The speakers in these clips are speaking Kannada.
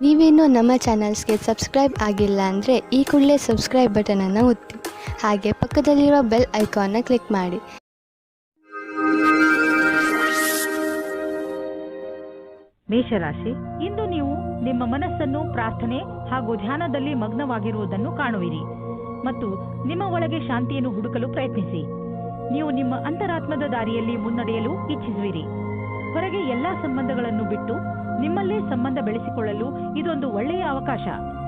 ನೀವೇನೂ ನಮ್ಮ ಚಾನಲ್ಸ್ಗೆ ಸಬ್ಸ್ಕ್ರೈಬ್ ಆಗಿಲ್ಲ ಅಂದರೆ ಈ ಕೂಡಲೇ ಸಬ್ಸ್ಕ್ರೈಬ್ ಬಟನನ್ನು ಒತ್ತಿ ಹಾಗೆ ಪಕ್ಕದಲ್ಲಿರೋ ಬೆಲ್ ಐಕಾನ್ನ ಕ್ಲಿಕ್ ಮಾಡಿ. ಮೇಷರಾಶಿ, ಇಂದು ನೀವು ನಿಮ್ಮ ಮನಸ್ಸನ್ನು ಪ್ರಾರ್ಥನೆ ಹಾಗೂ ಧ್ಯಾನದಲ್ಲಿ ಮಗ್ನವಾಗಿರುವುದನ್ನು ಕಾಣುವಿರಿ ಮತ್ತು ನಿಮ್ಮ ಒಳಗೆ ಶಾಂತಿಯನ್ನು ಹುಡುಕಲು ಪ್ರಯತ್ನಿಸಿ. ನೀವು ನಿಮ್ಮ ಅಂತರಾತ್ಮದ ದಾರಿಯಲ್ಲಿ ಮುನ್ನಡೆಯಲು ಇಚ್ಛಿಸುವಿರಿ. ಹೊರಗೆ ಎಲ್ಲಾ ಸಂಬಂಧಗಳನ್ನು ಬಿಟ್ಟು ನಿಮ್ಮಲ್ಲೇ ಸಂಬಂಧ ಬೆಳೆಸಿಕೊಳ್ಳಲು ಇದೊಂದು ಒಳ್ಳೆಯ ಅವಕಾಶ.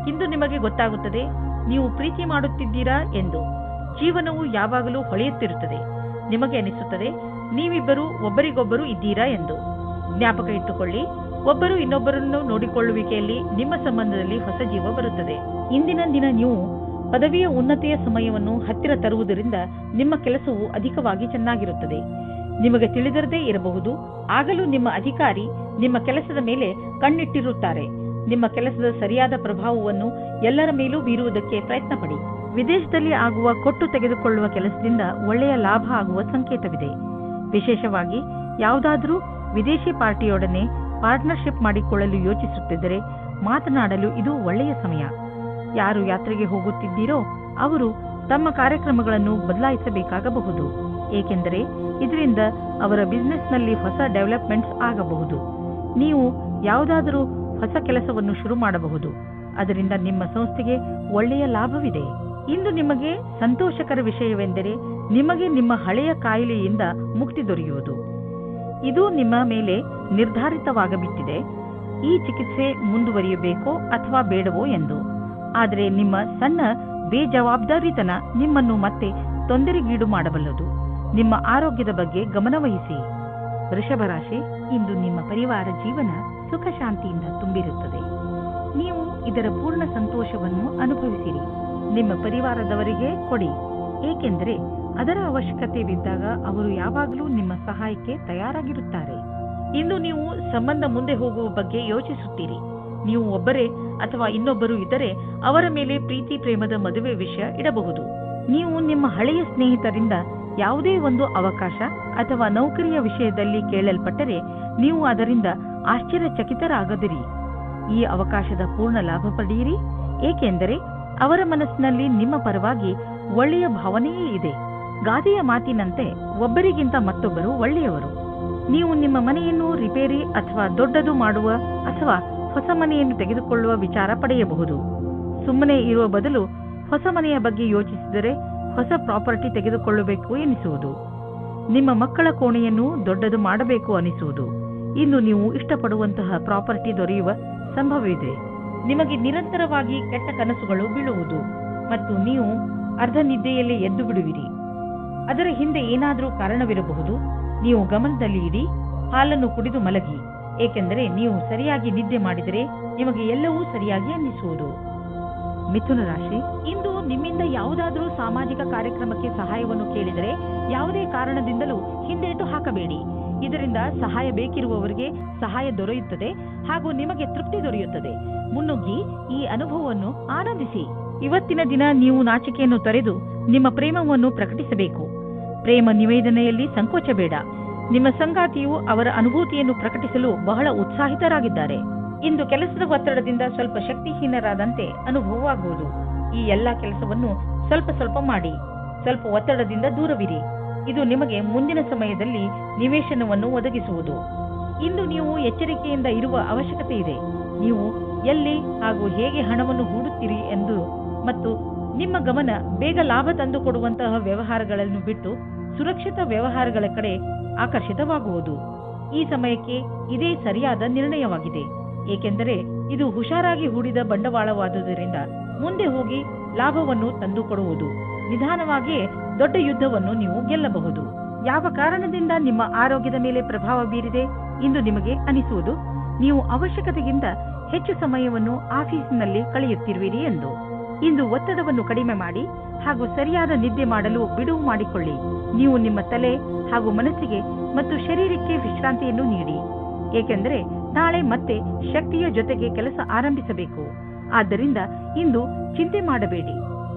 ಇಂದು ನಿಮಗೆ ಗೊತ್ತಾಗುತ್ತದೆ ನೀವು ಪ್ರೀತಿ ಮಾಡುತ್ತಿದ್ದೀರಾ ಎಂದು. ಜೀವನವು ಯಾವಾಗಲೂ ಹೊಳೆಯುತ್ತಿರುತ್ತದೆ. ನಿಮಗೆ ಅನಿಸುತ್ತದೆ ನೀವಿಬ್ಬರು ಒಬ್ಬರಿಗೊಬ್ಬರು ಇದ್ದೀರಾ ಎಂದು. ಜ್ಞಾಪಕ ಇಟ್ಟುಕೊಳ್ಳಿ, ಒಬ್ಬರು ಇನ್ನೊಬ್ಬರನ್ನು ನೋಡಿಕೊಳ್ಳುವಿಕೆಯಲ್ಲಿ ನಿಮ್ಮ ಸಂಬಂಧದಲ್ಲಿ ಹೊಸ ಜೀವ ಬರುತ್ತದೆ. ಇಂದಿನ ದಿನ ನೀವು ಪದವಿಯ ಉನ್ನತಿಯ ಸಮಯವನ್ನು ಹತ್ತಿರ ತರುವುದರಿಂದ ನಿಮ್ಮ ಕೆಲಸವು ಅಧಿಕವಾಗಿ ಚೆನ್ನಾಗಿರುತ್ತದೆ. ನಿಮಗೆ ತಿಳಿದಿರದೇ ಇರಬಹುದು, ಆಗಲೂ ನಿಮ್ಮ ಅಧಿಕಾರಿ ನಿಮ್ಮ ಕೆಲಸದ ಮೇಲೆ ಕಣ್ಣಿಟ್ಟಿರುತ್ತಾರೆ. ನಿಮ್ಮ ಕೆಲಸದ ಸರಿಯಾದ ಪ್ರಭಾವವನ್ನು ಎಲ್ಲರ ಮೇಲೂ ಬೀರುವುದಕ್ಕೆ ಪ್ರಯತ್ನ ಪಡಿ. ವಿದೇಶದಲ್ಲಿ ಆಗುವ ಕೊಟ್ಟು ತೆಗೆದುಕೊಳ್ಳುವ ಕೆಲಸದಿಂದ ಒಳ್ಳೆಯ ಲಾಭ ಆಗುವ ಸಂಕೇತವಿದೆ. ವಿಶೇಷವಾಗಿ ಯಾವುದಾದರೂ ವಿದೇಶಿ ಪಾರ್ಟಿಯೊಡನೆ ಪಾರ್ಟ್ನರ್ಶಿಪ್ ಮಾಡಿಕೊಳ್ಳಲು ಯೋಚಿಸುತ್ತಿದ್ದರೆ ಮಾತನಾಡಲು ಇದು ಒಳ್ಳೆಯ ಸಮಯ. ಯಾರು ಯಾತ್ರೆಗೆ ಹೋಗುತ್ತಿದ್ದೀರೋ ಅವರು ತಮ್ಮ ಕಾರ್ಯಕ್ರಮಗಳನ್ನು ಬದಲಾಯಿಸಬೇಕಾಗಬಹುದು, ಏಕೆಂದರೆ ಇದರಿಂದ ಅವರ ಬಿಸಿನೆಸ್ನಲ್ಲಿ ಹೊಸ ಡೆವಲಪ್ಮೆಂಟ್ಸ್ ಆಗಬಹುದು. ನೀವು ಯಾವುದಾದರೂ ಹೊಸ ಕೆಲಸವನ್ನು ಶುರು ಮಾಡಬಹುದು, ಅದರಿಂದ ನಿಮ್ಮ ಸಂಸ್ಥೆಗೆ ಒಳ್ಳೆಯ ಲಾಭವಿದೆ. ಇಂದು ನಿಮಗೆ ಸಂತೋಷಕರ ವಿಷಯವೆಂದರೆ ನಿಮಗೆ ನಿಮ್ಮ ಹಳೆಯ ಕಾಯಿಲೆಯಿಂದ ಮುಕ್ತಿ ದೊರೆಯುವುದು. ಇದು ನಿಮ್ಮ ಮೇಲೆ ನಿರ್ಧಾರಿತವಾಗಬಿಟ್ಟಿದೆ, ಈ ಚಿಕಿತ್ಸೆ ಮುಂದುವರಿಯಬೇಕೋ ಅಥವಾ ಬೇಡವೋ ಎಂದು. ಆದರೆ ನಿಮ್ಮ ಸಣ್ಣ ಬೇಜವಾಬ್ದಾರಿತನ ನಿಮ್ಮನ್ನು ಮತ್ತೆ ತೊಂದರೆಗೀಡು ಮಾಡಬಲ್ಲದು. ನಿಮ್ಮ ಆರೋಗ್ಯದ ಬಗ್ಗೆ ಗಮನವಹಿಸಿ. ವೃಷಭ ರಾಶಿ, ಇಂದು ನಿಮ್ಮ ಪರಿವಾರ ಜೀವನ ಸುಖ ಶಾಂತಿಯಿಂದ ತುಂಬಿರುತ್ತದೆ. ನೀವು ಇದರ ಪೂರ್ಣ ಸಂತೋಷವನ್ನು ಅನುಭವಿಸಿರಿ. ನಿಮ್ಮ ಪರಿವಾರದವರಿಗೆ ಕೊಡಿ, ಏಕೆಂದರೆ ಅದರ ಅವಶ್ಯಕತೆ ಬಿದ್ದಾಗ ಅವರು ಯಾವಾಗಲೂ ನಿಮ್ಮ ಸಹಾಯಕ್ಕೆ ತಯಾರಾಗಿರುತ್ತಾರೆ. ಇಂದು ನೀವು ಸಂಬಂಧ ಮುಂದೆ ಹೋಗುವ ಬಗ್ಗೆ ಯೋಚಿಸುತ್ತೀರಿ. ನೀವು ಒಬ್ಬರೇ ಅಥವಾ ಇನ್ನೊಬ್ಬರು ಇದ್ದರೆ ಅವರ ಮೇಲೆ ಪ್ರೀತಿ ಪ್ರೇಮದ ಮದುವೆ ವಿಷಯ ಇಡಬಹುದು. ನೀವು ನಿಮ್ಮ ಹಳೆಯ ಸ್ನೇಹಿತರಿಂದ ಯಾವುದೇ ಒಂದು ಅವಕಾಶ ಅಥವಾ ನೌಕರಿಯ ವಿಷಯದಲ್ಲಿ ಕೇಳಲ್ಪಟ್ಟರೆ ನೀವು ಅದರಿಂದ ಆಶ್ಚರ್ಯಚಕಿತರಾಗದಿರಿ. ಈ ಅವಕಾಶದ ಪೂರ್ಣ ಲಾಭ ಪಡೆಯಿರಿ, ಏಕೆಂದರೆ ಅವರ ಮನಸ್ಸಿನಲ್ಲಿ ನಿಮ್ಮ ಪರವಾಗಿ ಒಳ್ಳೆಯ ಭಾವನೆಯೇ ಇದೆ. ಗಾದೆಯ ಮಾತಿನಂತೆ ಒಬ್ಬರಿಗಿಂತ ಮತ್ತೊಬ್ಬರು ಒಳ್ಳೆಯವರು. ನೀವು ನಿಮ್ಮ ಮನೆಯನ್ನು ರಿಪೇರಿ ಅಥವಾ ದೊಡ್ಡದು ಮಾಡುವ ಅಥವಾ ಹೊಸ ಮನೆಯನ್ನು ತೆಗೆದುಕೊಳ್ಳುವ ವಿಚಾರ ಪಡೆಯಬಹುದು. ಸುಮ್ಮನೆ ಇರುವ ಬದಲು ಹೊಸ ಮನೆಯ ಬಗ್ಗೆ ಯೋಚಿಸಿದರೆ ಹೊಸ ಪ್ರಾಪರ್ಟಿ ತೆಗೆದುಕೊಳ್ಳಬೇಕು ಎನಿಸುವುದು. ನಿಮ್ಮ ಮಕ್ಕಳ ಕೋಣೆಯನ್ನು ದೊಡ್ಡದು ಮಾಡಬೇಕು ಅನಿಸುವುದು. ಇಂದು ನೀವು ಇಷ್ಟಪಡುವಂತಹ ಪ್ರಾಪರ್ಟಿ ದೊರೆಯುವ ಸಂಭವವಿದೆ. ನಿಮಗೆ ನಿರಂತರವಾಗಿ ಕೆಟ್ಟ ಕನಸುಗಳು ಬೀಳುವುದು ಮತ್ತು ನೀವು ಅರ್ಧ ನಿದ್ದೆಯಲ್ಲಿ ಎದ್ದು ಬಿಡುವಿರಿ. ಅದರ ಹಿಂದೆ ಏನಾದರೂ ಕಾರಣವಿರಬಹುದು. ನೀವು ಗಮನದಲ್ಲಿ ಇಡಿ, ಹಾಲನ್ನು ಕುಡಿದು ಮಲಗಿ, ಏಕೆಂದರೆ ನೀವು ಸರಿಯಾಗಿ ನಿದ್ದೆ ಮಾಡಿದರೆ ನಿಮಗೆ ಎಲ್ಲವೂ ಸರಿಯಾಗಿ ಅನ್ನಿಸುವುದು. ಮಿಥುನ ರಾಶಿ, ಇಂದು ನಿಮ್ಮಿಂದ ಯಾವುದಾದರೂ ಸಾಮಾಜಿಕ ಕಾರ್ಯಕ್ರಮಕ್ಕೆ ಸಹಾಯವನ್ನು ಕೇಳಿದರೆ ಯಾವುದೇ ಕಾರಣದಿಂದಲೂ ಹಿಂದೇಟು ಹಾಕಬೇಡಿ. ಇದರಿಂದ ಸಹಾಯ ಬೇಕಿರುವವರಿಗೆ ಸಹಾಯ ದೊರೆಯುತ್ತದೆ ಹಾಗೂ ನಿಮಗೆ ತೃಪ್ತಿ ದೊರೆಯುತ್ತದೆ. ಮುನ್ನುಗ್ಗಿ ಈ ಅನುಭವವನ್ನು ಆನಂದಿಸಿ. ಇವತ್ತಿನ ದಿನ ನೀವು ನಾಚಿಕೆಯನ್ನು ತೊರೆದು ನಿಮ್ಮ ಪ್ರೇಮವನ್ನು ಪ್ರಕಟಿಸಬೇಕು. ಪ್ರೇಮ ನಿವೇದನೆಯಲ್ಲಿ ಸಂಕೋಚ ಬೇಡ. ನಿಮ್ಮ ಸಂಗಾತಿಯು ಅವರ ಅನುಭೂತಿಯನ್ನು ಪ್ರಕಟಿಸಲು ಬಹಳ ಉತ್ಸಾಹಿತರಾಗಿದ್ದಾರೆ. ಇಂದು ಕೆಲಸದ ಒತ್ತಡದಿಂದ ಸ್ವಲ್ಪ ಶಕ್ತಿಹೀನರಾದಂತೆ ಅನುಭವವಾಗುವುದು. ಈ ಎಲ್ಲಾ ಕೆಲಸವನ್ನು ಸ್ವಲ್ಪ ಸ್ವಲ್ಪ ಮಾಡಿ. ಸ್ವಲ್ಪ ಒತ್ತಡದಿಂದ ದೂರವಿರಿ. ಇದು ನಿಮಗೆ ಮುಂದಿನ ಸಮಯದಲ್ಲಿ ನಿವೇಶನವನ್ನು ಒದಗಿಸುವುದು. ಇಂದು ನೀವು ಎಚ್ಚರಿಕೆಯಿಂದ ಇರುವ ಅವಶ್ಯಕತೆ ಇದೆ. ನೀವು ಎಲ್ಲಿ ಹಾಗೂ ಹೇಗೆ ಹಣವನ್ನು ಹೂಡುತ್ತೀರಿ ಎಂದು ಮತ್ತು ನಿಮ್ಮ ಗಮನ ಬೇಗ ಲಾಭ ತಂದುಕೊಡುವಂತಹ ವ್ಯವಹಾರಗಳನ್ನು ಬಿಟ್ಟು ಸುರಕ್ಷಿತ ವ್ಯವಹಾರಗಳ ಕಡೆ ಆಕರ್ಷಿತವಾಗುವುದು. ಈ ಸಮಯಕ್ಕೆ ಇದೇ ಸರಿಯಾದ ನಿರ್ಣಯವಾಗಿದೆ, ಏಕೆಂದರೆ ಇದು ಹುಷಾರಾಗಿ ಹೂಡಿದ ಬಂಡವಾಳವಾದುದರಿಂದ ಮುಂದೆ ಹೋಗಿ ಲಾಭವನ್ನು ತಂದುಕೊಡುವುದು. ನಿಧಾನವಾಗಿಯೇ ದೊಡ್ಡ ಯುದ್ಧವನ್ನು ನೀವು ಗೆಲ್ಲಬಹುದು. ಯಾವ ಕಾರಣದಿಂದ ನಿಮ್ಮ ಆರೋಗ್ಯದ ಮೇಲೆ ಪ್ರಭಾವ ಬೀರಿದೆ ಇಂದು ನಿಮಗೆ ಅನಿಸುವುದು ನೀವು ಅವಶ್ಯಕತೆಗಿಂತ ಹೆಚ್ಚು ಸಮಯವನ್ನು ಆಫೀಸಿನಲ್ಲಿ ಕಳೆಯುತ್ತಿರುವಿರಿ ಎಂದು. ಇಂದು ಒತ್ತಡವನ್ನು ಕಡಿಮೆ ಮಾಡಿ ಹಾಗೂ ಸರಿಯಾದ ನಿದ್ದೆ ಮಾಡಲು ಬಿಡುವು ಮಾಡಿಕೊಳ್ಳಿ. ನೀವು ನಿಮ್ಮ ತಲೆ ಹಾಗೂ ಮನಸ್ಸಿಗೆ ಮತ್ತು ಶರೀರಕ್ಕೆ ವಿಶ್ರಾಂತಿಯನ್ನು ನೀಡಿ, ಏಕೆಂದರೆ ನಾಳೆ ಮತ್ತೆ ಶಕ್ತಿಯ ಜೊತೆಗೆ ಕೆಲಸ ಆರಂಭಿಸಬೇಕು. ಆದ್ದರಿಂದ ಇಂದು ಚಿಂತೆ ಮಾಡಬೇಡಿ.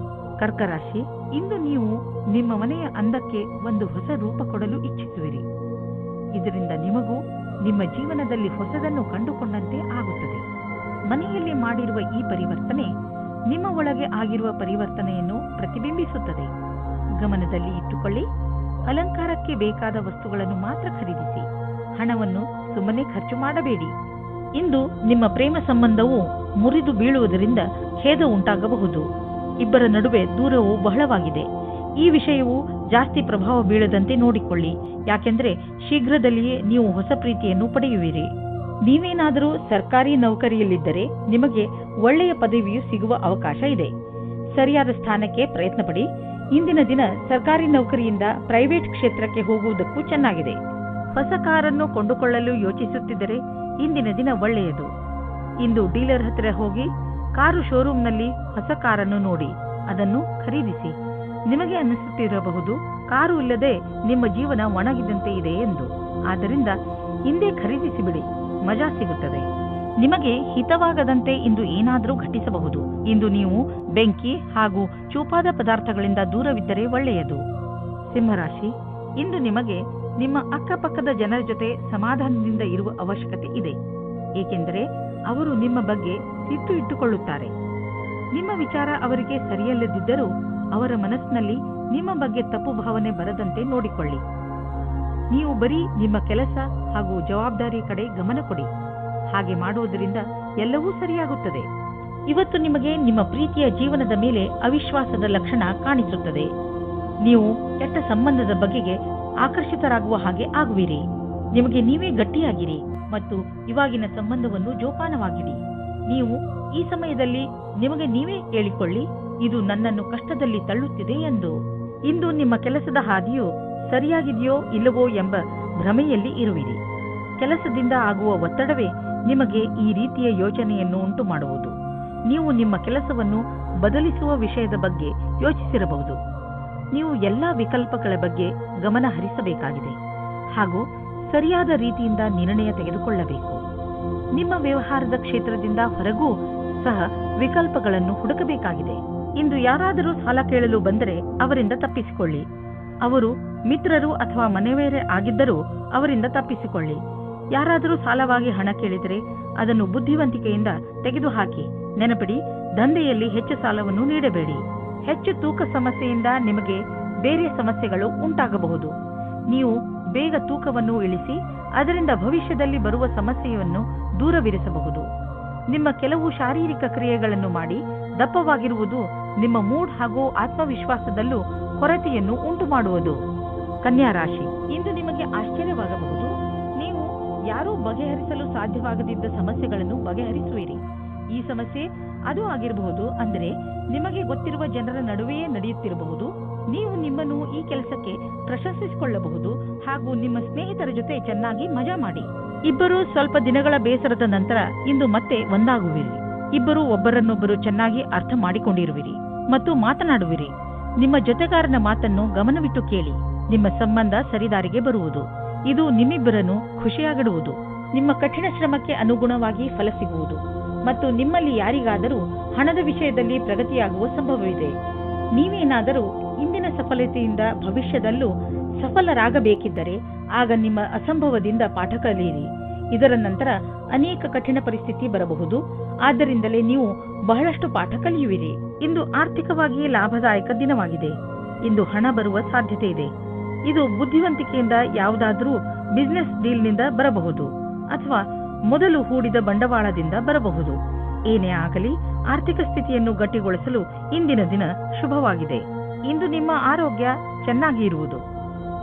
ಕರ್ಕರಾಶಿ, ಇಂದು ನೀವು ನಿಮ್ಮ ಮನೆಯ ಅಂದಕ್ಕೆ ಒಂದು ಹೊಸ ರೂಪ ಕೊಡಲು ಇಚ್ಛಿಸುವಿರಿ. ಇದರಿಂದ ನಿಮಗೂ ನಿಮ್ಮ ಜೀವನದಲ್ಲಿ ಹೊಸದನ್ನು ಕಂಡುಕೊಂಡಂತೆ ಆಗುತ್ತದೆ. ಮನೆಯಲ್ಲಿ ಮಾಡಿರುವ ಈ ಪರಿವರ್ತನೆ ನಿಮ್ಮ ಒಳಗೆ ಆಗಿರುವ ಪರಿವರ್ತನೆಯನ್ನು ಪ್ರತಿಬಿಂಬಿಸುತ್ತದೆ. ಗಮನದಲ್ಲಿ ಇಟ್ಟುಕೊಳ್ಳಿ, ಅಲಂಕಾರಕ್ಕೆ ಬೇಕಾದ ವಸ್ತುಗಳನ್ನು ಮಾತ್ರ ಖರೀದಿಸಿ. ಹಣವನ್ನು ಸುಮ್ಮನೆ ಖರ್ಚು ಮಾಡಬೇಡಿ. ಇಂದು ನಿಮ್ಮ ಪ್ರೇಮ ಸಂಬಂಧವು ಮುರಿದು ಬೀಳುವುದರಿಂದ ಖೇದ ಉಂಟಾಗಬಹುದು. ಇಬ್ಬರ ನಡುವೆ ದೂರವು ಬಹಳವಾಗಿದೆ. ಈ ವಿಷಯವು ಜಾಸ್ತಿ ಪ್ರಭಾವ ಬೀಳದಂತೆ ನೋಡಿಕೊಳ್ಳಿ, ಯಾಕೆಂದರೆ ಶೀಘ್ರದಲ್ಲಿಯೇ ನೀವು ಹೊಸ ಪ್ರೀತಿಯನ್ನು ಪಡೆಯುವಿರಿ. ನೀವೇನಾದರೂ ಸರ್ಕಾರಿ ನೌಕರಿಯಲ್ಲಿದ್ದರೆ ನಿಮಗೆ ಒಳ್ಳೆಯ ಪದವಿಯು ಸಿಗುವ ಅವಕಾಶ ಇದೆ. ಸರಿಯಾದ ಸ್ಥಾನಕ್ಕೆ ಪ್ರಯತ್ನ ಪಡಿ. ಇಂದಿನ ದಿನ ಸರ್ಕಾರಿ ನೌಕರಿಯಿಂದ ಪ್ರೈವೇಟ್ ಕ್ಷೇತ್ರಕ್ಕೆ ಹೋಗುವುದಕ್ಕೂ ಚೆನ್ನಾಗಿದೆ. ಹೊಸ ಕಾರನ್ನು ಕೊಂಡುಕೊಳ್ಳಲು ಯೋಚಿಸುತ್ತಿದ್ದರೆ ಇಂದಿನ ದಿನ ಒಳ್ಳೆಯದು. ಇಂದು ಡೀಲರ್ ಹತ್ತಿರ ಹೋಗಿ ಕಾರು ಶೋರೂಮ್ನಲ್ಲಿ ಹೊಸ ಕಾರನ್ನು ನೋಡಿ ಅದನ್ನು ಖರೀದಿಸಿ. ನಿಮಗೆ ಅನ್ನಿಸುತ್ತಿರಬಹುದು, ಕಾರು ಇಲ್ಲದೆ ನಿಮ್ಮ ಜೀವನ ಒಣಗಿದಂತೆ ಇದೆ ಎಂದು. ಆದ್ದರಿಂದ ಇಂದೇ ಖರೀದಿಸಿಬಿಡಿ, ಮಜಾ ಸಿಗುತ್ತದೆ. ನಿಮಗೆ ಹಿತವಾಗದಂತೆ ಇಂದು ಏನಾದರೂ ಘಟಿಸಬಹುದು. ಇಂದು ನೀವು ಬೆಂಕಿ ಹಾಗೂ ಚೂಪಾದ ಪದಾರ್ಥಗಳಿಂದ ದೂರವಿದ್ದರೆ ಒಳ್ಳೆಯದು. ಸಿಂಹರಾಶಿ, ಇಂದು ನಿಮಗೆ ನಿಮ್ಮ ಅಕ್ಕಪಕ್ಕದ ಜನರ ಜೊತೆ ಸಮಾಧಾನದಿಂದ ಇರುವ ಅವಶ್ಯಕತೆ ಇದೆ, ಏಕೆಂದರೆ ಅವರು ನಿಮ್ಮ ಬಗ್ಗೆ ಸಿಟ್ಟು ಇಟ್ಟುಕೊಳ್ಳುತ್ತಾರೆ. ನಿಮ್ಮ ವಿಚಾರ ಅವರಿಗೆ ಸರಿಯಲ್ಲದಿದ್ದರೂ ಅವರ ಮನಸ್ಸಿನಲ್ಲಿ ನಿಮ್ಮ ಬಗ್ಗೆ ತಪ್ಪು ಭಾವನೆ ಬರದಂತೆ ನೋಡಿಕೊಳ್ಳಿ. ನೀವು ಬರೀ ನಿಮ್ಮ ಕೆಲಸ ಹಾಗೂ ಜವಾಬ್ದಾರಿ ಕಡೆ ಗಮನ ಕೊಡಿ. ಹಾಗೆ ಮಾಡುವುದರಿಂದ ಎಲ್ಲವೂ ಸರಿಯಾಗುತ್ತದೆ. ಇವತ್ತು ನಿಮಗೆ ನಿಮ್ಮ ಪ್ರೀತಿಯ ಜೀವನದ ಮೇಲೆ ಅವಿಶ್ವಾಸದ ಲಕ್ಷಣ ಕಾಣಿಸುತ್ತದೆ. ನೀವು ಕೆಟ್ಟ ಸಂಬಂಧದ ಬಗೆಗೆ ಆಕರ್ಷಿತರಾಗುವ ಹಾಗೆ ಆಗುವಿರಿ. ನಿಮಗೆ ನೀವೇ ಗಟ್ಟಿಯಾಗಿರಿ ಮತ್ತು ಇವಾಗಿನ ಸಂಬಂಧವನ್ನು ಜೋಪಾನವಾಗಿಡಿ. ನೀವು ಈ ಸಮಯದಲ್ಲಿ ನಿಮಗೆ ನೀವೇ ಹೇಳಿಕೊಳ್ಳಿ, ಇದು ನನ್ನನ್ನು ಕಷ್ಟದಲ್ಲಿ ತಳ್ಳುತ್ತಿದೆ ಎಂದು. ಇಂದು ನಿಮ್ಮ ಕೆಲಸದ ಹಾದಿಯು ಸರಿಯಾಗಿದೆಯೋ ಇಲ್ಲವೋ ಎಂಬ ಭ್ರಮೆಯಲ್ಲಿ ಇರುವಿರಿ. ಕೆಲಸದಿಂದ ಆಗುವ ಒತ್ತಡವೇ ನಿಮಗೆ ಈ ರೀತಿಯ ಯೋಚನೆಯನ್ನು ಉಂಟು ಮಾಡುವುದು. ನೀವು ನಿಮ್ಮ ಕೆಲಸವನ್ನು ಬದಲಿಸುವ ವಿಷಯದ ಬಗ್ಗೆ ಯೋಚಿಸಿರಬಹುದು. ನೀವು ಎಲ್ಲಾ ವಿಕಲ್ಪಗಳ ಬಗ್ಗೆ ಗಮನ ಹರಿಸಬೇಕಾಗಿದೆ ಹಾಗೂ ಸರಿಯಾದ ರೀತಿಯಿಂದ ನಿರ್ಣಯ ತೆಗೆದುಕೊಳ್ಳಬೇಕು. ನಿಮ್ಮ ವ್ಯವಹಾರದ ಕ್ಷೇತ್ರದಿಂದ ಹೊರಗೂ ಸಹ ವಿಕಲ್ಪಗಳನ್ನು ಹುಡುಕಬೇಕಾಗಿದೆ. ಇಂದು ಯಾರಾದರೂ ಸಾಲ ಕೇಳಲು ಬಂದರೆ ಅವರಿಂದ ತಪ್ಪಿಸಿಕೊಳ್ಳಿ. ಅವರು ಮಿತ್ರರು ಅಥವಾ ಮನೆಯವರೇ ಆಗಿದ್ದರೂ ಅವರಿಂದ ತಪ್ಪಿಸಿಕೊಳ್ಳಿ. ಯಾರಾದರೂ ಸಾಲವಾಗಿ ಹಣ ಕೇಳಿದರೆ ಅದನ್ನು ಬುದ್ಧಿವಂತಿಕೆಯಿಂದ ತೆಗೆದುಹಾಕಿ. ನೆನಪಿಡಿ, ದಂಧೆಯಲ್ಲಿ ಹೆಚ್ಚು ಸಾಲವನ್ನು ನೀಡಬೇಡಿ. ಹೆಚ್ಚು ತೂಕ ಸಮಸ್ಯೆಯಿಂದ ನಿಮಗೆ ಬೇರೆ ಸಮಸ್ಯೆಗಳು ಉಂಟಾಗಬಹುದು. ನೀವು ಬೇಗ ತೂಕವನ್ನು ಇಳಿಸಿ ಅದರಿಂದ ಭವಿಷ್ಯದಲ್ಲಿ ಬರುವ ಸಮಸ್ಯೆಯನ್ನು ದೂರವಿರಿಸಬಹುದು. ನಿಮ್ಮ ಕೆಲವು ಶಾರೀರಿಕ ಕ್ರಿಯೆಗಳನ್ನು ಮಾಡಿ ದಪ್ಪವಾಗಿರುವುದು ನಿಮ್ಮ ಮೂಡ್ ಹಾಗೂ ಆತ್ಮವಿಶ್ವಾಸದಲ್ಲೂ ಕೊರತೆಯನ್ನು ಉಂಟು ಮಾಡುವುದು. ಕನ್ಯಾ ರಾಶಿ, ಇಂದು ನಿಮಗೆ ಆಶ್ಚರ್ಯವಾಗಬಹುದು. ನೀವು ಯಾರೂ ಬಗೆಹರಿಸಲು ಸಾಧ್ಯವಾಗದಿದ್ದ ಸಮಸ್ಯೆಗಳನ್ನು ಬಗೆಹರಿಸುವಿರಿ. ಈ ಸಮಸ್ಯೆ ಅದು ಆಗಿರಬಹುದು, ಅಂದರೆ ನಿಮಗೆ ಗೊತ್ತಿರುವ ಜನರ ನಡುವೆಯೇ ನಡೆಯುತ್ತಿರಬಹುದು. ನೀವು ನಿಮ್ಮನ್ನು ಈ ಕೆಲಸಕ್ಕೆ ಪ್ರಶಂಸಿಸಿಕೊಳ್ಳಬಹುದು ಹಾಗೂ ನಿಮ್ಮ ಸ್ನೇಹಿತರ ಜೊತೆ ಚೆನ್ನಾಗಿ ಮಜಾ ಮಾಡಿ. ಇಬ್ಬರು ಸ್ವಲ್ಪ ದಿನಗಳ ಬೇಸರದ ನಂತರ ಇಂದು ಮತ್ತೆ ಒಂದಾಗುವಿರಿ. ಇಬ್ಬರು ಒಬ್ಬರನ್ನೊಬ್ಬರು ಚೆನ್ನಾಗಿ ಅರ್ಥ ಮಾಡಿಕೊಂಡಿರುವಿರಿ ಮತ್ತು ಮಾತನಾಡುವಿರಿ. ನಿಮ್ಮ ಜೊತೆಗಾರನ ಮಾತನ್ನು ಗಮನವಿಟ್ಟು ಕೇಳಿ. ನಿಮ್ಮ ಸಂಬಂಧ ಸರಿದಾರಿಗೆ ಬರುವುದು. ಇದು ನಿಮ್ಮಿಬ್ಬರನ್ನು ಖುಷಿಯಾಗಿಡುವುದು. ನಿಮ್ಮ ಕಠಿಣ ಶ್ರಮಕ್ಕೆ ಅನುಗುಣವಾಗಿ ಫಲ ಸಿಗುವುದು ಮತ್ತು ನಿಮ್ಮಲ್ಲಿ ಯಾರಿಗಾದರೂ ಹಣದ ವಿಷಯದಲ್ಲಿ ಪ್ರಗತಿಯಾಗುವ ಸಂಭವವಿದೆ. ನೀವೇನಾದರೂ ಇಂದಿನ ಸಫಲತೆಯಿಂದ ಭವಿಷ್ಯದಲ್ಲೂ ಸಫಲರಾಗಬೇಕಿದ್ದರೆ ಆಗ ನಿಮ್ಮ ಅಸಂಭವದಿಂದ ಪಾಠ ಕಲಿಯಿರಿ. ಇದರ ನಂತರ ಅನೇಕ ಕಠಿಣ ಪರಿಸ್ಥಿತಿ ಬರಬಹುದು. ಆದ್ದರಿಂದಲೇ ನೀವು ಬಹಳಷ್ಟು ಪಾಠ ಕಲಿಯುವಿರಿ. ಇಂದು ಆರ್ಥಿಕವಾಗಿ ಲಾಭದಾಯಕ ದಿನವಾಗಿದೆ. ಇಂದು ಹಣ ಬರುವ ಸಾಧ್ಯತೆ ಇದೆ. ಇದು ಬುದ್ಧಿವಂತಿಕೆಯಿಂದ ಯಾವುದಾದರೂ ಬಿಸಿನೆಸ್ ಡೀಲ್ನಿಂದ ಬರಬಹುದು ಅಥವಾ ಮೊದಲು ಹೂಡಿದ ಬಂಡವಾಳದಿಂದ ಬರಬಹುದು. ಏನೇ ಆಗಲಿ, ಆರ್ಥಿಕ ಸ್ಥಿತಿಯನ್ನು ಗಟ್ಟಿಗೊಳಿಸಲು ಇಂದಿನ ದಿನ ಶುಭವಾಗಿದೆ. ಇಂದು ನಿಮ್ಮ ಆರೋಗ್ಯ ಚೆನ್ನಾಗಿ ಇರುವುದು.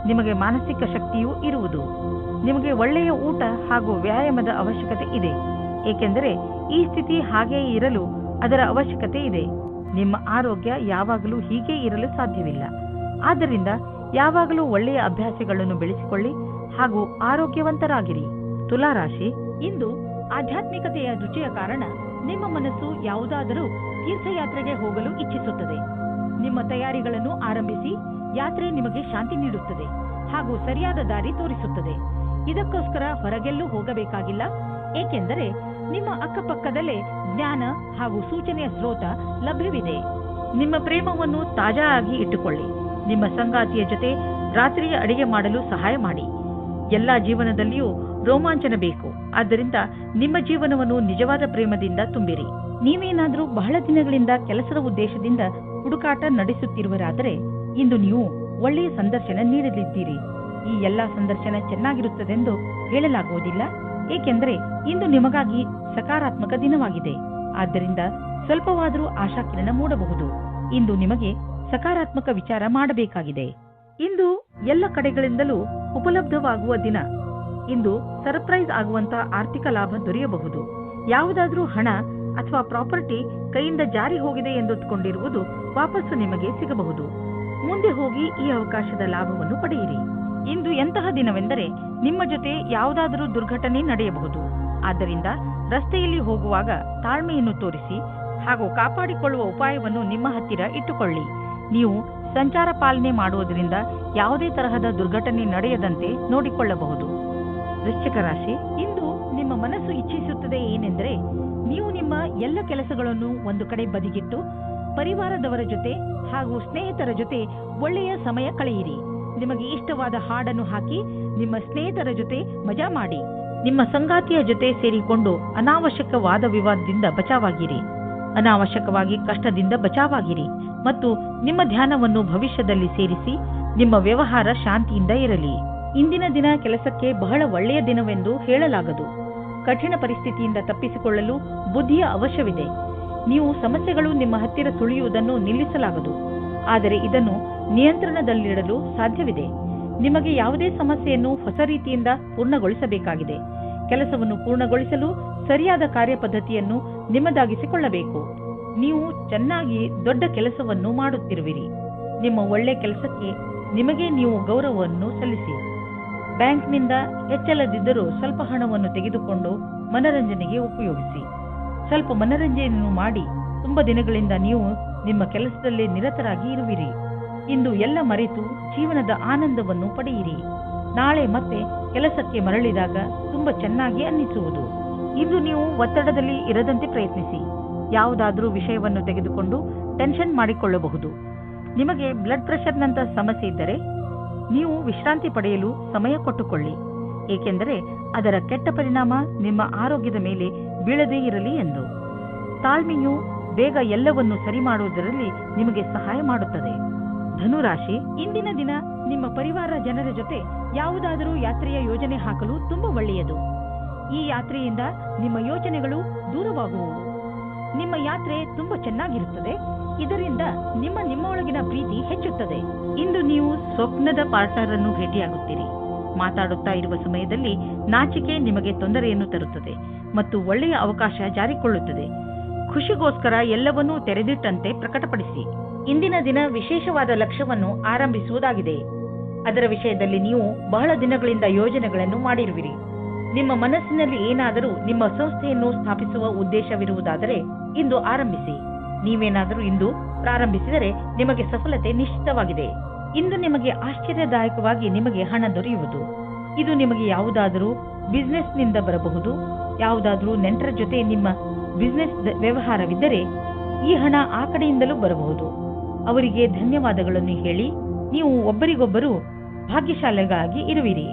ನಿಮಗೆ ಮಾನಸಿಕ ಶಕ್ತಿಯೂ ಇರುವುದು. ನಿಮಗೆ ಒಳ್ಳೆಯ ಊಟ ಹಾಗೂ ವ್ಯಾಯಾಮದ ಅವಶ್ಯಕತೆ ಇದೆ, ಏಕೆಂದರೆ ಈ ಸ್ಥಿತಿ ಹಾಗೆಯೇ ಇರಲು ಅದರ ಅವಶ್ಯಕತೆ ಇದೆ. ನಿಮ್ಮ ಆರೋಗ್ಯ ಯಾವಾಗಲೂ ಹೀಗೆ ಇರಲು ಸಾಧ್ಯವಿಲ್ಲ. ಆದ್ದರಿಂದ ಯಾವಾಗಲೂ ಒಳ್ಳೆಯ ಅಭ್ಯಾಸಗಳನ್ನು ಬೆಳೆಸಿಕೊಳ್ಳಿ ಹಾಗೂ ಆರೋಗ್ಯವಂತರಾಗಿರಿ. ತುಲಾರಾಶಿ, ಇಂದು ಆಧ್ಯಾತ್ಮಿಕತೆಯ ರುಚಿಯ ಕಾರಣ ನಿಮ್ಮ ಮನಸ್ಸು ಯಾವುದಾದರೂ ತೀರ್ಥಯಾತ್ರೆಗೆ ಹೋಗಲು ಇಚ್ಛಿಸುತ್ತದೆ. ನಿಮ್ಮ ತಯಾರಿಗಳನ್ನು ಆರಂಭಿಸಿ. ಯಾತ್ರೆ ನಿಮಗೆ ಶಾಂತಿ ನೀಡುತ್ತದೆ ಹಾಗೂ ಸರಿಯಾದ ದಾರಿ ತೋರಿಸುತ್ತದೆ. ಇದಕ್ಕೋಸ್ಕರ ಹೊರಗೆಲ್ಲೂ ಹೋಗಬೇಕಾಗಿಲ್ಲ, ಏಕೆಂದರೆ ನಿಮ್ಮ ಅಕ್ಕಪಕ್ಕದಲ್ಲೇ ಜ್ಞಾನ ಹಾಗೂ ಸೂಚನೆಯ ಸ್ರೋತ ಲಭ್ಯವಿದೆ. ನಿಮ್ಮ ಪ್ರೇಮವನ್ನು ತಾಜಾ ಆಗಿ ಇಟ್ಟುಕೊಳ್ಳಿ. ನಿಮ್ಮ ಸಂಗಾತಿಯ ಜೊತೆ ರಾತ್ರಿಯ ಅಡಿಗೆ ಮಾಡಲು ಸಹಾಯ ಮಾಡಿ. ಎಲ್ಲಾ ಜೀವನದಲ್ಲಿಯೂ ರೋಮಾಂಚನ ಬೇಕು. ಆದ್ದರಿಂದ ನಿಮ್ಮ ಜೀವನವನ್ನು ನಿಜವಾದ ಪ್ರೇಮದಿಂದ ತುಂಬಿರಿ. ನೀವೇನಾದರೂ ಬಹಳ ದಿನಗಳಿಂದ ಕೆಲಸದ ಉದ್ದೇಶದಿಂದ ಹುಡುಕಾಟ ನಡೆಸುತ್ತಿರುವರಾದರೆ ಇಂದು ನೀವು ಒಳ್ಳೆಯ ಸಂದರ್ಶನ ನೀಡಲಿದ್ದೀರಿ. ಈ ಎಲ್ಲಾ ಸಂದರ್ಶನ ಚೆನ್ನಾಗಿರುತ್ತದೆಂದು ಹೇಳಲಾಗುವುದಿಲ್ಲ, ಏಕೆಂದರೆ ಇಂದು ನಿಮಗಾಗಿ ಸಕಾರಾತ್ಮಕ ದಿನವಾಗಿದೆ. ಆದ್ದರಿಂದ ಸ್ವಲ್ಪವಾದರೂ ಆಶಾಕಿರಣ ಮೂಡಬಹುದು. ಇಂದು ನಿಮಗೆ ಸಕಾರಾತ್ಮಕ ವಿಚಾರ ಮಾಡಬೇಕಾಗಿದೆ. ಇಂದು ಎಲ್ಲ ಕಡೆಗಳಿಂದಲೂ ಉಪಲಬ್ಧವಾಗುವ ದಿನ. ಇಂದು ಸರ್ಪ್ರೈಸ್ ಆಗುವಂತಹ ಆರ್ಥಿಕ ಲಾಭ ದೊರೆಯಬಹುದು. ಯಾವುದಾದ್ರೂ ಹಣ ಅಥವಾ ಪ್ರಾಪರ್ಟಿ ಕೈಯಿಂದ ಜಾರಿ ಹೋಗಿದೆ ಎಂದುಕೊಂಡಿರುವುದು ವಾಪಸ್ಸು ನಿಮಗೆ ಸಿಗಬಹುದು. ಮುಂದೆ ಹೋಗಿ ಈ ಅವಕಾಶದ ಲಾಭವನ್ನು ಪಡೆಯಿರಿ. ಇಂದು ಎಂತಹ ದಿನವೆಂದರೆ ನಿಮ್ಮ ಜೊತೆ ಯಾವುದಾದರೂ ದುರ್ಘಟನೆ ನಡೆಯಬಹುದು. ಆದ್ದರಿಂದ ರಸ್ತೆಯಲ್ಲಿ ಹೋಗುವಾಗ ತಾಳ್ಮೆಯನ್ನು ತೋರಿಸಿ ಹಾಗೂ ಕಾಪಾಡಿಕೊಳ್ಳುವ ಉಪಾಯವನ್ನು ನಿಮ್ಮ ಹತ್ತಿರ ಇಟ್ಟುಕೊಳ್ಳಿ. ನೀವು ಸಂಚಾರ ಪಾಲನೆ ಮಾಡುವುದರಿಂದ ಯಾವುದೇ ತರಹದ ದುರ್ಘಟನೆ ನಡೆಯದಂತೆ ನೋಡಿಕೊಳ್ಳಬಹುದು. ವೃಶ್ಚಿಕ ರಾಶಿ, ಇಂದು ನಿಮ್ಮ ಮನಸ್ಸು ಇಚ್ಛಿಸುತ್ತದೆ ಏನೆಂದರೆ ನೀವು ನಿಮ್ಮ ಎಲ್ಲ ಕೆಲಸಗಳನ್ನು ಒಂದು ಕಡೆ ಬದಿಗಿಟ್ಟು ಪರಿವಾರದವರ ಜೊತೆ ಹಾಗೂ ಸ್ನೇಹಿತರ ಜೊತೆ ಒಳ್ಳೆಯ ಸಮಯ ಕಳೆಯಿರಿ. ನಿಮಗೆ ಇಷ್ಟವಾದ ಹಾಡನ್ನು ಹಾಕಿ ನಿಮ್ಮ ಸ್ನೇಹಿತರ ಜೊತೆ ಮಜಾ ಮಾಡಿ. ನಿಮ್ಮ ಸಂಗಾತಿಯ ಜೊತೆ ಸೇರಿಕೊಂಡು ಅನಾವಶ್ಯಕ ವಾದ ವಿವಾದದಿಂದ ಬಚಾವಾಗಿರಿ. ಅನಾವಶ್ಯಕವಾಗಿ ಕಷ್ಟದಿಂದ ಬಚಾವಾಗಿರಿ ಮತ್ತು ನಿಮ್ಮ ಧ್ಯಾನವನ್ನು ಭವಿಷ್ಯದಲ್ಲಿ ಸೇರಿಸಿ ನಿಮ್ಮ ವ್ಯವಹಾರ ಶಾಂತಿಯಿಂದ ಇರಲಿ. ಇಂದಿನ ದಿನ ಕೆಲಸಕ್ಕೆ ಬಹಳ ಒಳ್ಳೆಯ ದಿನವೆಂದು ಹೇಳಲಾಗದು. ಕಠಿಣ ಪರಿಸ್ಥಿತಿಯಿಂದ ತಪ್ಪಿಸಿಕೊಳ್ಳಲು ಬುದ್ಧಿಯ ಅವಶ್ಯವಿದೆ. ನೀವು ಸಮಸ್ಯೆಗಳು ನಿಮ್ಮ ಹತ್ತಿರ ಸುಳಿಯುವುದನ್ನು ನಿಲ್ಲಿಸಲಾಗದು, ಆದರೆ ಇದನ್ನು ನಿಯಂತ್ರಣದಲ್ಲಿಡಲು ಸಾಧ್ಯವಿದೆ. ನಿಮಗೆ ಯಾವುದೇ ಸಮಸ್ಯೆಯನ್ನು ಹೊಸ ರೀತಿಯಿಂದ ಪೂರ್ಣಗೊಳಿಸಬೇಕಾಗಿದೆ. ಕೆಲಸವನ್ನು ಪೂರ್ಣಗೊಳಿಸಲು ಸರಿಯಾದ ಕಾರ್ಯಪದ್ಧತಿಯನ್ನು ನಿಮ್ಮದಾಗಿಸಿಕೊಳ್ಳಬೇಕು. ನೀವು ಚೆನ್ನಾಗಿ ದೊಡ್ಡ ಕೆಲಸವನ್ನು ಮಾಡುತ್ತಿರುವಿರಿ. ನಿಮ್ಮ ಒಳ್ಳೆ ಕೆಲಸಕ್ಕೆ ನಿಮಗೆ ನೀವು ಗೌರವವನ್ನು ಸಲ್ಲಿಸಿ. ಬ್ಯಾಂಕ್ನಿಂದ ಹೆಚ್ಚಲ್ಲದಿದ್ದರೂ ಸ್ವಲ್ಪ ಹಣವನ್ನು ತೆಗೆದುಕೊಂಡು ಮನರಂಜನೆಗೆ ಉಪಯೋಗಿಸಿ. ಸ್ವಲ್ಪ ಮನರಂಜನೆಯನ್ನು ಮಾಡಿ. ತುಂಬಾ ದಿನಗಳಿಂದ ನೀವು ನಿಮ್ಮ ಕೆಲಸದಲ್ಲೇ ನಿರತರಾಗಿ ಇರುವಿರಿ. ಇಂದು ಎಲ್ಲ ಮರೆತು ಜೀವನದ ಆನಂದವನ್ನು ಪಡೆಯಿರಿ. ನಾಳೆ ಮತ್ತೆ ಕೆಲಸಕ್ಕೆ ಮರಳಿದಾಗ ತುಂಬಾ ಚೆನ್ನಾಗಿ ಅನ್ನಿಸುವುದು. ಇಂದು ನೀವು ಒತ್ತಡದಲ್ಲಿ ಇರದಂತೆ ಪ್ರಯತ್ನಿಸಿ. ಯಾವುದಾದರೂ ವಿಷಯವನ್ನು ತೆಗೆದುಕೊಂಡು ಟೆನ್ಷನ್ ಮಾಡಿಕೊಳ್ಳಬಹುದು. ನಿಮಗೆ ಬ್ಲಡ್ ಪ್ರೆಷರ್ನಂತ ಸಮಸ್ಯೆ ಇದ್ದರೆ ನೀವು ವಿಶ್ರಾಂತಿ ಪಡೆಯಲು ಸಮಯ ಕೊಟ್ಟುಕೊಳ್ಳಿ, ಏಕೆಂದರೆ ಅದರ ಕೆಟ್ಟ ಪರಿಣಾಮ ನಿಮ್ಮ ಆರೋಗ್ಯದ ಮೇಲೆ ಬೀಳದೇ ಇರಲಿ ಎಂದು. ತಾಳ್ಮೆಯು ಬೇಗ ಎಲ್ಲವನ್ನು ಸರಿ ಮಾಡುವುದರಲ್ಲಿ ನಿಮಗೆ ಸಹಾಯ ಮಾಡುತ್ತದೆ. ಧನುರಾಶಿ, ಇಂದಿನ ದಿನ ನಿಮ್ಮ ಪರಿವಾರ ಜನರ ಜೊತೆ ಯಾವುದಾದರೂ ಯಾತ್ರೆಯ ಯೋಜನೆ ಹಾಕಲು ತುಂಬಾ ಒಳ್ಳೆಯದು. ಈ ಯಾತ್ರೆಯಿಂದ ನಿಮ್ಮ ಯೋಚನೆಗಳು ದೂರವಾಗುವವು. ನಿಮ್ಮ ಯಾತ್ರೆ ತುಂಬಾ ಚೆನ್ನಾಗಿರುತ್ತದೆ. ಇದರಿಂದ ನಿಮ್ಮೊಳಗಿನ ಪ್ರೀತಿ ಹೆಚ್ಚುತ್ತದೆ. ಇಂದು ನೀವು ಸ್ವಪ್ನದ ಪಾರ್ಟ್ನರ್ ಅನ್ನು ಭೇಟಿಯಾಗುತ್ತೀರಿ. ಮಾತಾಡುತ್ತಾ ಇರುವ ಸಮಯದಲ್ಲಿ ನಾಚಿಕೆ ನಿಮಗೆ ತೊಂದರೆಯನ್ನು ತರುತ್ತದೆ ಮತ್ತು ಒಳ್ಳೆಯ ಅವಕಾಶ ಜಾರಿಕೊಳ್ಳುತ್ತದೆ. ಖುಷಿಗೋಸ್ಕರ ಎಲ್ಲವನ್ನೂ ತೆರೆದಿಟ್ಟಂತೆ ಪ್ರಕಟಪಡಿಸಿ. ಇಂದಿನ ದಿನ ವಿಶೇಷವಾದ ಲಕ್ಷ್ಯವನ್ನು ಆರಂಭಿಸುವುದಾಗಿದೆ. ಅದರ ವಿಷಯದಲ್ಲಿ ನೀವು ಬಹಳ ದಿನಗಳಿಂದ ಯೋಜನೆಗಳನ್ನು ಮಾಡಿರುವಿರಿ. ನಿಮ್ಮ ಮನಸ್ಸಿನಲ್ಲಿ ಏನಾದರೂ ನಿಮ್ಮ ಸಂಸ್ಥೆಯನ್ನು ಸ್ಥಾಪಿಸುವ ಉದ್ದೇಶವಿರುವುದಾದರೆ ಇಂದು ಆರಂಭಿಸಿ. ನೀವೇನಾದರೂ ಇಂದು ಪ್ರಾರಂಭಿಸಿದರೆ ನಿಮಗೆ ಸಫಲತೆ ನಿಶ್ಚಿತವಾಗಿದೆ. ಇಂದು ನಿಮಗೆ ಆಶ್ಚರ್ಯದಾಯಕವಾಗಿ ನಿಮಗೆ ಹಣ ದೊರೆಯುವುದು. ಇದು ನಿಮಗೆ ಯಾವುದಾದರೂ ಬಿಸಿನೆಸ್ನಿಂದ ಬರಬಹುದು. ಯಾವುದಾದರೂ ನೆಂಟರ ಜೊತೆ ನಿಮ್ಮ ಬಿಸಿನೆಸ್ ವ್ಯವಹಾರವಿದ್ದರೆ ಈ ಹಣ ಆ ಕಡೆಯಿಂದಲೂ ಬರಬಹುದು. ಅವರಿಗೆ ಧನ್ಯವಾದಗಳನ್ನು ಹೇಳಿ ನೀವು ಒಬ್ಬರಿಗೊಬ್ಬರು ಭಾಗ್ಯಶಾಲಿಗಳಾಗಿ ಇರುವಿರಿ.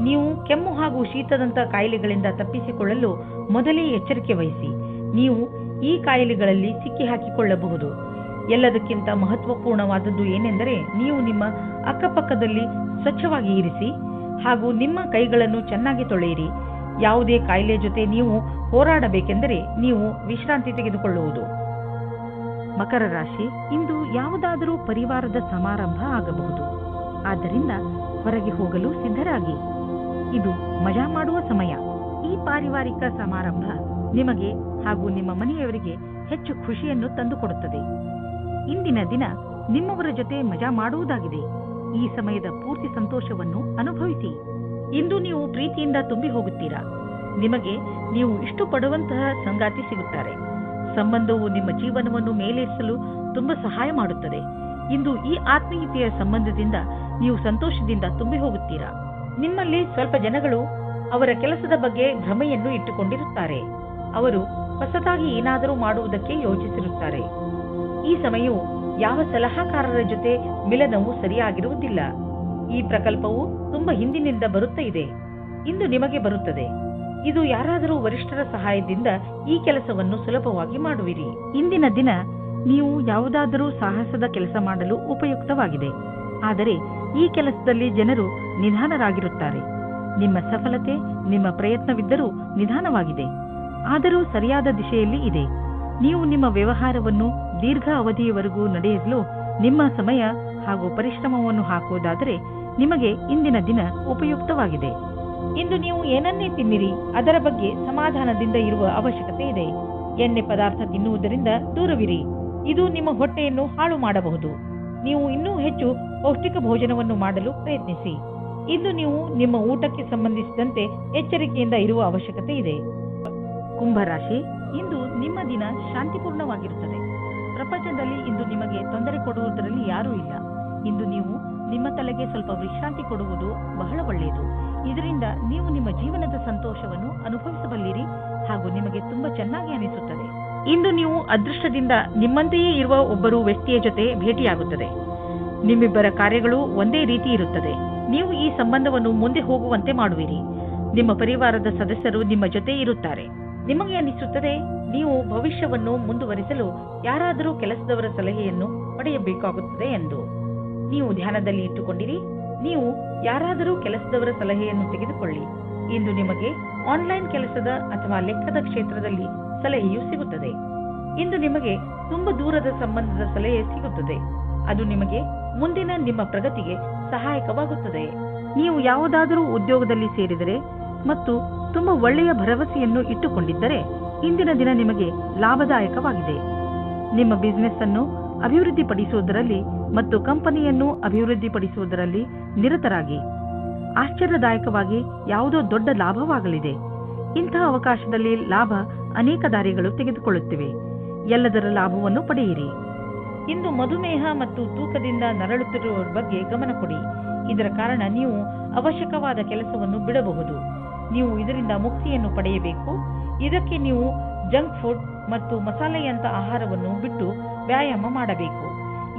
ನೀವು ಕೆಮ್ಮು ಹಾಗೂ ಶೀತದಂತ ಕಾಯಿಲೆಗಳಿಂದ ತಪ್ಪಿಸಿಕೊಳ್ಳಲು ಮೊದಲೇ ಎಚ್ಚರಿಕೆ ವಹಿಸಿ. ನೀವು ಈ ಕಾಯಿಲೆಗಳಲ್ಲಿ ಸಿಕ್ಕಿ ಹಾಕಿಕೊಳ್ಳಬಹುದು. ಎಲ್ಲದಕ್ಕಿಂತ ಮಹತ್ವಪೂರ್ಣವಾದದ್ದು ಏನೆಂದರೆ ನೀವು ನಿಮ್ಮ ಅಕ್ಕಪಕ್ಕದಲ್ಲಿ ಸ್ವಚ್ಛವಾಗಿ ಇರಿಸಿ ಹಾಗೂ ನಿಮ್ಮ ಕೈಗಳನ್ನು ಚೆನ್ನಾಗಿ ತೊಳೆಯಿರಿ. ಯಾವುದೇ ಕಾಯಿಲೆ ಜೊತೆ ನೀವು ಹೋರಾಡಬೇಕೆಂದರೆ ನೀವು ವಿಶ್ರಾಂತಿ ತೆಗೆದುಕೊಳ್ಳುವುದು. ಮಕರ ರಾಶಿ, ಇಂದು ಯಾವುದಾದರೂ ಪರಿವಾರದ ಸಮಾರಂಭ ಆಗಬಹುದು. ಆದ್ದರಿಂದ ಹೊರಗೆ ಹೋಗಲು ಸಿದ್ಧರಾಗಿ. ಇದು ಮಜಾ ಮಾಡುವ ಸಮಯ. ಈ ಪಾರಿವಾರಿಕ ಸಮಾರಂಭ ನಿಮಗೆ ಹಾಗೂ ನಿಮ್ಮ ಮನೆಯವರಿಗೆ ಹೆಚ್ಚು ಖುಷಿಯನ್ನು ತಂದುಕೊಡುತ್ತದೆ. ಇಂದಿನ ದಿನ ನಿಮ್ಮವರ ಜೊತೆ ಮಜಾ ಮಾಡುವುದಾಗಿದೆ. ಈ ಸಮಯದ ಪೂರ್ತಿ ಸಂತೋಷವನ್ನು ಅನುಭವಿಸಿ. ಇಂದು ನೀವು ಪ್ರೀತಿಯಿಂದ ತುಂಬಿ ಹೋಗುತ್ತೀರಾ. ನಿಮಗೆ ನೀವು ಇಷ್ಟಪಡುವಂತಹ ಸಂಗಾತಿ ಸಿಗುತ್ತಾರೆ. ಸಂಬಂಧವು ನಿಮ್ಮ ಜೀವನವನ್ನು ಮೇಲೇರಿಸಲು ತುಂಬಾ ಸಹಾಯ ಮಾಡುತ್ತದೆ. ಇಂದು ಈ ಆತ್ಮೀಯತೆಯ ಸಂಬಂಧದಿಂದ ನೀವು ಸಂತೋಷದಿಂದ ತುಂಬಿ ಹೋಗುತ್ತೀರಾ. ನಿಮ್ಮಲ್ಲಿ ಸ್ವಲ್ಪ ಜನಗಳು ಅವರ ಕೆಲಸದ ಬಗ್ಗೆ ಭ್ರಮೆಯನ್ನು ಇಟ್ಟುಕೊಂಡಿರುತ್ತಾರೆ. ಅವರು ಹೊಸದಾಗಿ ಏನಾದರೂ ಮಾಡುವುದಕ್ಕೆ ಯೋಚಿಸಿರುತ್ತಾರೆ. ಈ ಸಮಯವು ಯಾವ ಸಲಹಾಕಾರರ ಜೊತೆ ಮಿಲನವು ಸರಿಯಾಗಿರುವುದಿಲ್ಲ. ಈ ಪ್ರಕಲ್ಪವು ತುಂಬಾ ಹಿಂದಿನಿಂದ ಬರುತ್ತಾ ಇದೆ. ಇಂದು ನಿಮಗೆ ಬರುತ್ತದೆ. ಇದು ಯಾರಾದರೂ ವರಿಷ್ಠರ ಸಹಾಯದಿಂದ ಈ ಕೆಲಸವನ್ನು ಸುಲಭವಾಗಿ ಮಾಡುವಿರಿ. ಇಂದಿನ ದಿನ ನೀವು ಯಾವುದಾದರೂ ಸಾಹಸದ ಕೆಲಸ ಮಾಡಲು ಉಪಯುಕ್ತವಾಗಿದೆ. ಆದರೆ ಈ ಕೆಲಸದಲ್ಲಿ ಜನರು ನಿಧಾನರಾಗಿರುತ್ತಾರೆ. ನಿಮ್ಮ ಸಫಲತೆ ನಿಮ್ಮ ಪ್ರಯತ್ನವಿದ್ದರೂ ನಿಧಾನವಾಗಿದೆ, ಆದರೂ ಸರಿಯಾದ ದಿಶೆಯಲ್ಲಿ ಇದೆ. ನೀವು ನಿಮ್ಮ ವ್ಯವಹಾರವನ್ನು ದೀರ್ಘ ಅವಧಿಯವರೆಗೂ ನಡೆಯಲು ನಿಮ್ಮ ಸಮಯ ಹಾಗೂ ಪರಿಶ್ರಮವನ್ನು ಹಾಕುವುದಾದರೆ ನಿಮಗೆ ಇಂದಿನ ದಿನ ಉಪಯುಕ್ತವಾಗಿದೆ. ಇಂದು ನೀವು ಏನನ್ನೇ ತಿನ್ನಿರಿ, ಅದರ ಬಗ್ಗೆ ಸಮಾಧಾನದಿಂದ ಇರುವ ಅವಶ್ಯಕತೆ ಇದೆ. ಎಣ್ಣೆ ಪದಾರ್ಥ ತಿನ್ನುವುದರಿಂದ ದೂರವಿರಿ, ಇದು ನಿಮ್ಮ ಹೊಟ್ಟೆಯನ್ನು ಹಾಳು ಮಾಡಬಹುದು. ನೀವು ಇನ್ನೂ ಹೆಚ್ಚು ಪೌಷ್ಟಿಕ ಭೋಜನವನ್ನು ಮಾಡಲು ಪ್ರಯತ್ನಿಸಿ. ಇಂದು ನೀವು ನಿಮ್ಮ ಊಟಕ್ಕೆ ಸಂಬಂಧಿಸಿದಂತೆ ಎಚ್ಚರಿಕೆಯಿಂದ ಇರುವ ಅವಶ್ಯಕತೆ ಇದೆ. ಕುಂಭರಾಶಿ, ಇಂದು ನಿಮ್ಮ ದಿನ ಶಾಂತಿಪೂರ್ಣವಾಗಿರುತ್ತದೆ. ಪ್ರಪಂಚದಲ್ಲಿ ಇಂದು ನಿಮಗೆ ತೊಂದರೆ ಕೊಡುವುದರಲ್ಲಿ ಯಾರೂ ಇಲ್ಲ. ಇಂದು ನೀವು ನಿಮ್ಮ ತಲೆಗೆ ಸ್ವಲ್ಪ ವಿಶ್ರಾಂತಿ ಕೊಡುವುದು ಬಹಳ ಒಳ್ಳೆಯದು. ಇದರಿಂದ ನೀವು ನಿಮ್ಮ ಜೀವನದ ಸಂತೋಷವನ್ನು ಅನುಭವಿಸಬಲ್ಲಿರಿ ಹಾಗೂ ನಿಮಗೆ ತುಂಬಾ ಚೆನ್ನಾಗಿ ಅನಿಸುತ್ತದೆ. ಇಂದು ನೀವು ಅದೃಷ್ಟದಿಂದ ನಿಮ್ಮಂತೆಯೇ ಇರುವ ಒಬ್ಬರು ವ್ಯಕ್ತಿಯ ಜೊತೆ ಭೇಟಿಯಾಗುತ್ತದೆ. ನಿಮ್ಮಿಬ್ಬರ ಕಾರ್ಯಗಳು ಒಂದೇ ರೀತಿ ಇರುತ್ತದೆ. ನೀವು ಈ ಸಂಬಂಧವನ್ನು ಮುಂದೆ ಹೋಗುವಂತೆ ಮಾಡುವಿರಿ. ನಿಮ್ಮ ಪರಿವಾರದ ಸದಸ್ಯರು ನಿಮ್ಮ ಜೊತೆ ಇರುತ್ತಾರೆ. ನಿಮಗೆ ಅನಿಸುತ್ತದೆ ನೀವು ಭವಿಷ್ಯವನ್ನು ಮುಂದುವರಿಸಲು ಯಾರಾದರೂ ಕೆಲಸದವರ ಸಲಹೆಯನ್ನು ಪಡೆಯಬೇಕಾಗುತ್ತದೆ ಎಂದು. ನೀವು ಧ್ಯಾನದಲ್ಲಿ ಇಟ್ಟುಕೊಂಡಿರಿ. ನೀವು ಯಾರಾದರೂ ಕೆಲಸದವರ ಸಲಹೆಯನ್ನು ತೆಗೆದುಕೊಳ್ಳಿ. ಇಂದು ನಿಮಗೆ ಆನ್ಲೈನ್ ಕೆಲಸದ ಅಥವಾ ಲೆಕ್ಕದ ಕ್ಷೇತ್ರದಲ್ಲಿ ಸಲಹೆಯು ಸಿಗುತ್ತದೆ. ಇಂದು ನಿಮಗೆ ತುಂಬಾ ದೂರದ ಸಂಬಂಧದ ಸಲಹೆ ಸಿಗುತ್ತದೆ. ಅದು ನಿಮಗೆ ಮುಂದಿನ ನಿಮ್ಮ ಪ್ರಗತಿಗೆ ಸಹಾಯಕವಾಗುತ್ತದೆ. ನೀವು ಯಾವುದಾದರೂ ಉದ್ಯೋಗದಲ್ಲಿ ಸೇರಿದರೆ ಮತ್ತು ತುಂಬಾ ಒಳ್ಳೆಯ ಭರವಸೆಯನ್ನು ಇಟ್ಟುಕೊಂಡಿದ್ದರೆ ಇಂದಿನ ದಿನ ನಿಮಗೆ ಲಾಭದಾಯಕವಾಗಿದೆ. ನಿಮ್ಮ ಬಿಸಿನೆಸ್ ಅನ್ನು ಅಭಿವೃದ್ಧಿಪಡಿಸುವುದರಲ್ಲಿ ಮತ್ತು ಕಂಪನಿಯನ್ನು ಅಭಿವೃದ್ಧಿಪಡಿಸುವುದರಲ್ಲಿ ನಿರತರಾಗಿ. ಆಶ್ಚರ್ಯದಾಯಕವಾಗಿ ಯಾವುದೋ ದೊಡ್ಡ ಲಾಭವಾಗಲಿದೆ. ಇಂತಹ ಅವಕಾಶದಲ್ಲಿ ಲಾಭ ಅನೇಕ ದಾರಿಗಳು ತೆಗೆದುಕೊಳ್ಳುತ್ತಿವೆ. ಎಲ್ಲದರ ಲಾಭವನ್ನು ಪಡೆಯಿರಿ. ಇಂದು ಮಧುಮೇಹ ಮತ್ತು ತೂಕದಿಂದ ನರಳುತ್ತಿರುವವರ ಬಗ್ಗೆ ಗಮನ ಕೊಡಿ. ಇದರ ಕಾರಣ ನೀವು ಅವಶ್ಯಕವಾದ ಕೆಲಸವನ್ನು ಬಿಡಬಹುದು. ನೀವು ಇದರಿಂದ ಮುಕ್ತಿಯನ್ನು ಪಡೆಯಬೇಕು. ಇದಕ್ಕೆ ನೀವು ಜಂಕ್ ಫುಡ್ ಮತ್ತು ಮಸಾಲೆಯಂತ ಆಹಾರವನ್ನು ಬಿಟ್ಟು ವ್ಯಾಯಾಮ ಮಾಡಬೇಕು.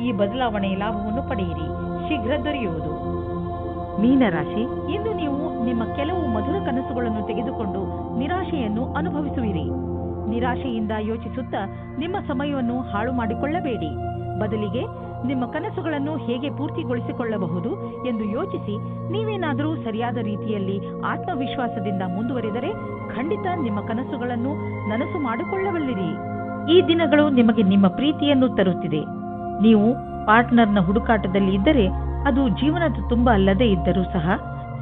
ಈ ಬದಲಾವಣೆಯ ಲಾಭವನ್ನು ಪಡೆಯಿರಿ, ಶೀಘ್ರ ದೊರೆಯುವುದು. ಮೀನರಾಶಿ, ಇಂದು ನೀವು ನಿಮ್ಮ ಕೆಲವು ಮಧುರ ಕನಸುಗಳನ್ನು ತೆಗೆದುಕೊಂಡು ನಿರಾಶೆಯನ್ನು ಅನುಭವಿಸುವಿರಿ. ನಿರಾಶೆಯಿಂದ ಯೋಚಿಸುತ್ತಾ ನಿಮ್ಮ ಸಮಯವನ್ನು ಹಾಳು ಮಾಡಿಕೊಳ್ಳಬೇಡಿ. ಬದಲಿಗೆ ನಿಮ್ಮ ಕನಸುಗಳನ್ನು ಹೇಗೆ ಪೂರ್ತಿಗೊಳಿಸಿಕೊಳ್ಳಬಹುದು ಎಂದು ಯೋಚಿಸಿ. ನೀವೇನಾದರೂ ಸರಿಯಾದ ರೀತಿಯಲ್ಲಿ ಆತ್ಮವಿಶ್ವಾಸದಿಂದ ಮುಂದುವರೆದರೆ ಖಂಡಿತ ನಿಮ್ಮ ಕನಸುಗಳನ್ನು ನನಸು ಮಾಡಿಕೊಳ್ಳಬಲ್ಲಿರಿ. ಈ ದಿನಗಳು ನಿಮಗೆ ನಿಮ್ಮ ಪ್ರೀತಿಯನ್ನು ತರುತ್ತಿದೆ. ನೀವು ಪಾರ್ಟ್ನರ್ನ ಹುಡುಕಾಟದಲ್ಲಿ ಇದ್ದರೆ ಅದು ಜೀವನದ ತುಂಬ ಅಲ್ಲದೆ ಇದ್ದರೂ ಸಹ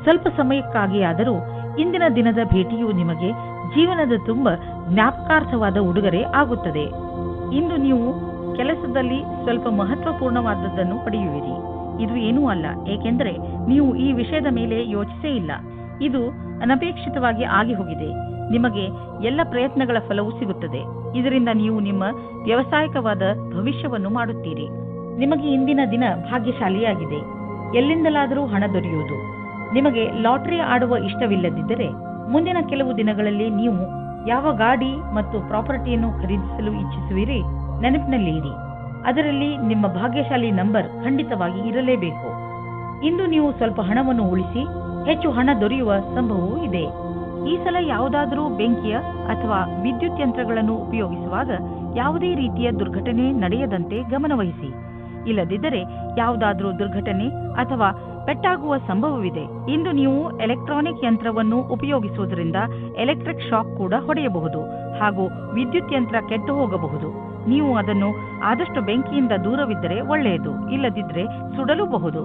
ಸ್ವಲ್ಪ ಸಮಯಕ್ಕಾಗಿಯಾದರೂ ಇಂದಿನ ದಿನದ ಭೇಟಿಯು ನಿಮಗೆ ಜೀವನದ ತುಂಬ ಜ್ಞಾಪಕಾರ್ಥವಾದ ಉಡುಗೊರೆ ಆಗುತ್ತದೆ. ಇಂದು ನೀವು ಕೆಲಸದಲ್ಲಿ ಸ್ವಲ್ಪ ಮಹತ್ವಪೂರ್ಣವಾದದ್ದನ್ನು ಪಡೆಯುವಿರಿ. ಇದು ಏನೂ ಅಲ್ಲ, ಏಕೆಂದರೆ ನೀವು ಈ ವಿಷಯದ ಮೇಲೆ ಯೋಚಿಸೇ ಇಲ್ಲ. ಇದು ಅನಪೇಕ್ಷಿತವಾಗಿ ಆಗಿ ಹೋಗಿದೆ. ನಿಮಗೆ ಎಲ್ಲ ಪ್ರಯತ್ನಗಳ ಫಲವೂ ಸಿಗುತ್ತದೆ. ಇದರಿಂದ ನೀವು ನಿಮ್ಮ ವ್ಯವಸಾಯಿಕವಾದ ಭವಿಷ್ಯವನ್ನು ಮಾಡುತ್ತೀರಿ. ನಿಮಗೆ ಇಂದಿನ ದಿನ ಭಾಗ್ಯಶಾಲಿಯಾಗಿದೆ. ಎಲ್ಲಿಂದಲಾದರೂ ಹಣ ದೊರೆಯುವುದು. ನಿಮಗೆ ಲಾಟರಿ ಆಡುವ ಇಷ್ಟವಿಲ್ಲದಿದ್ದರೆ ಮುಂದಿನ ಕೆಲವು ದಿನಗಳಲ್ಲಿ ನೀವು ಯಾವ ಗಾಡಿ ಮತ್ತು ಪ್ರಾಪರ್ಟಿಯನ್ನು ಖರೀದಿಸಲು ಇಚ್ಛಿಸುವಿರಿ ನೆನಪಿನಲ್ಲಿ ಇರಿ. ಅದರಲ್ಲಿ ನಿಮ್ಮ ಭಾಗ್ಯಶಾಲಿ ನಂಬರ್ ಖಂಡಿತವಾಗಿ ಇರಲೇಬೇಕು. ಇಂದು ನೀವು ಸ್ವಲ್ಪ ಹಣವನ್ನು ಉಳಿಸಿ ಹೆಚ್ಚು ಹಣ ದೊರೆಯುವ ಸಂಭವವೂ ಇದೆ. ಈ ಸಲ ಯಾವುದಾದರೂ ಬೆಂಕಿಯ ಅಥವಾ ವಿದ್ಯುತ್ ಯಂತ್ರಗಳನ್ನು ಉಪಯೋಗಿಸುವಾಗ ಯಾವುದೇ ರೀತಿಯ ದುರ್ಘಟನೆ ನಡೆಯದಂತೆ ಗಮನವಹಿಸಿ. ಇಲ್ಲದಿದ್ದರೆ ಯಾವುದಾದರೂ ದುರ್ಘಟನೆ ಅಥವಾ ಪೆಟ್ಟಾಗುವ ಸಂಭವವಿದೆ. ಇಂದು ನೀವು ಎಲೆಕ್ಟ್ರಾನಿಕ್ ಯಂತ್ರವನ್ನು ಉಪಯೋಗಿಸುವುದರಿಂದ ಎಲೆಕ್ಟ್ರಿಕ್ ಶಾಕ್ ಕೂಡ ಹೊಡೆಯಬಹುದು ಹಾಗೂ ವಿದ್ಯುತ್ ಯಂತ್ರ ಕೆಟ್ಟು ಹೋಗಬಹುದು. ನೀವು ಅದನ್ನು ಆದಷ್ಟು ಬೆಂಕಿಯಿಂದ ದೂರವಿದ್ದರೆ ಒಳ್ಳೆಯದು, ಇಲ್ಲದಿದ್ದರೆ ಸುಡಲೂಬಹುದು.